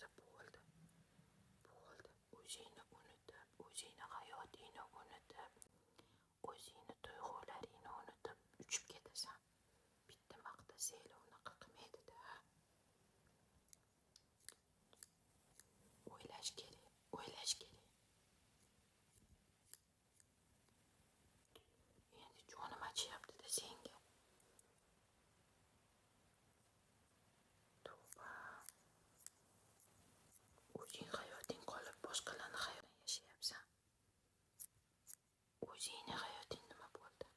desa bo'ldi. O'zingni unutib, o'zingni hayotingni unutib, o'zingni tuyg'ularingni unutib uchib ketasan. Bitta marta sel unaqa qilmaydi-da. O'ylash kerak. Endi jonim achyapti-da senga. Tavba. O'zing hayoting qolib, boshqalarning hayotini yashayapsan. O'zingning hayoting nima bo'ldi?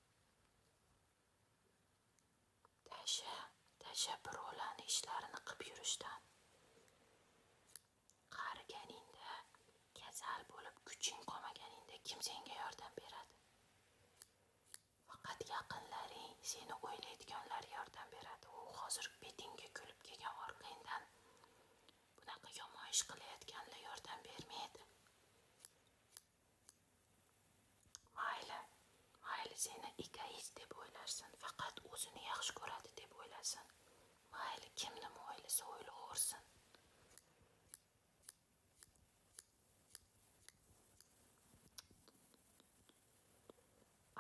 Tasha birovlarning ishlarini qilib yurishdan. Qariganingda, kasal bo'lib, kuching qolmaganingda kim senga yordam beradi? Faqat yaqinlaring, seni o'ylaydiganlar yordam beradi. U hozir betingga kulib kelgan orqangdan bunaqa yomon ish qilayotganlar yordam bermaydi. Mayli seni egoist deb o'ylarsin, faqat o'zini yaxshi ko'radi deb o'ylasin. Mayli kim nima o'ylasa o'ylaversin.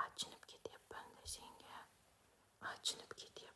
Achinib ketyapman-da senga. Achinib ketyapman.